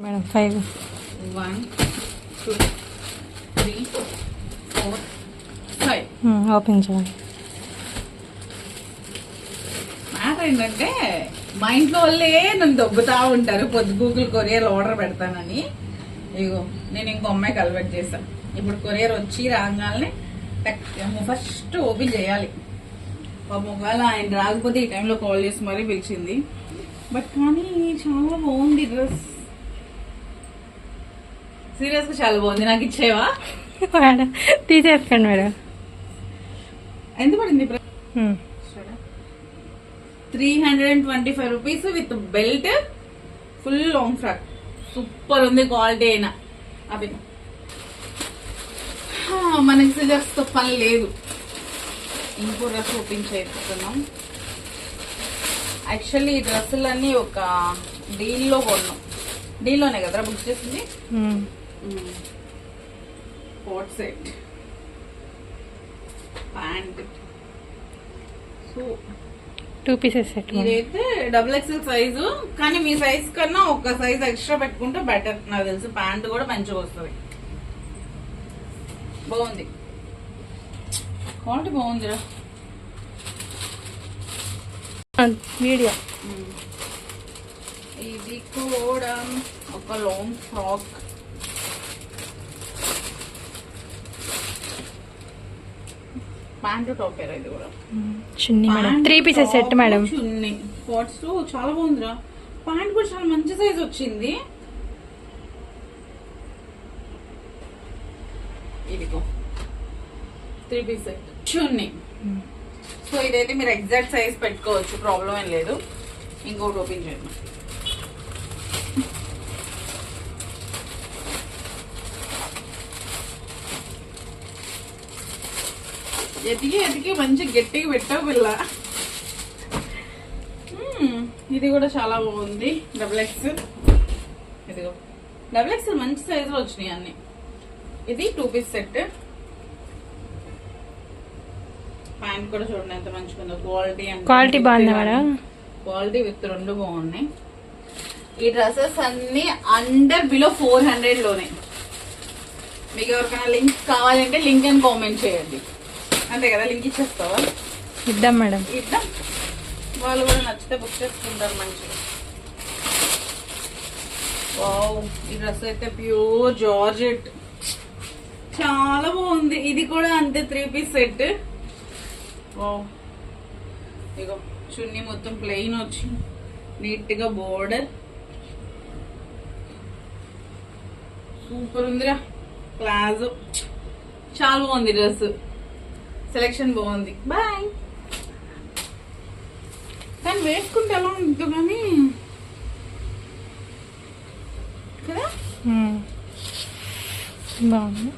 Madam 5 1 2 3 4 5 open చేయండి. Matter ఏంటంటే మా ఇంట్లో వాళ్ళే నన్ను దొబ్బుతా ఉంటారు గూగుల్ కొరియర్ ఆర్డర్ పెడతానని. ఇగో నేను ఇంకో అమ్మాయికి అలవాటు చేశాను. ఇప్పుడు కొరియర్ వచ్చి రాగానే ఫస్ట్ ఓపెన్ చేయాలి. ఒకవేళ ఆయన రాకపోతే ఈ టైంలో కాల్ చేసి మరీ పిలిచింది. బట్ కానీ చాలా బాగుంది డ్రెస్, సీరియస్ గా చాలా బాగుంది. నాకు ఇచ్చేవా మేడం? తీసేసుకోండి మేడం. ఎంత పడింది? 325 rupees with belt, full long frock. Super ఉంది క్వాలిటీ అయినా. అవి మనకి సిజర్స్ తో పని లేదు. ఇంకో డ్రెస్ ఓపెన్ చేస్తున్నాం. యాక్చువల్లీ ఈ డ్రెస్సులన్నీ ఒక డీల్లో కొన్నాం. డీల్లోనే కదా బుక్ చేసింది. Coat set, pant. So 2 pieces set. ఇదైతే XXL సైజు, కానీ మీ సైజ్ కన్నా ఒక సైజ్ ఎక్స్ట్రా పెట్టుకుంటే బెటర్ నాకు తెలుసు. ప్యాంట్ కూడా మంచిగా వస్తుంది. బాగుంది, క్వాలిటీ బాగుందిరా. వీడియో ఇది కూడా ఒక లాంగ్ ఫ్రాక్. ప్యాంటు టాప్ ఇది కూడా చున్నీ మేడం. 3 pieces set madam. చున్నీ స్పాట్స్ చాలా బాగుందిరా. ప్యాంట్ కూడా చాలా మంచి సైజ్ వచ్చింది. ఇదిగో 3 పీస్ సెట్ చున్నీ. సో ఇదైతే మీరు ఎగ్జాక్ట్ సైజ్ పెట్టుకోవచ్చు, ప్రాబ్లం ఏం లేదు. ఇంకోటి ఓపెన్ చేయండి. ఎతికి మంచి గట్టిగా పెట్టావు పిల్ల. ఇది కూడా చాలా బాగుంది. XXL. ఇదిగో XXL మంచి సైజ్ లో వచ్చినాయి అన్ని. ఇది 2 పీస్ సెట్. ప్యాంట్ కూడా చూడండి ఎంత మంచిగా ఉందో. క్వాలిటీ బాగుంది మేడం. క్వాలిటీ విత్ రెండు బాగున్నాయి. ఈ డ్రెస్సెస్ అన్ని బిలో 400 లోనే. మీకు ఎవరికైనా లింక్ కావాలంటే లింక్ అని కామెంట్ చేయండి. అంతే కదా, లింక్ ఇచ్చేస్తావా? ఇద్దాం మేడం. ఇద్దాం. వాళ్ళు కూడా నచ్చితే బుక్ చేసుకుంటారు మంచిగా. వావ్, ఈ డ్రెస్ అయితే ప్యూర్ జార్జెట్, చాలా బాగుంది. ఇది కూడా అంతే 3 పీస్ సెట్. వావ్, ఇగో చున్నీ మొత్తం ప్లెయిన్ వచ్చి నీట్ గా బోర్డర్. సూపర్ ఉందిరా. ప్లాజో చాలా బాగుంది. డ్రెస్ సెలెక్షన్ బాగుంది. బాయ్. కానీ వేసుకుంటే ఎలా ఉంటుంది కానీ కదా, బాగుంది.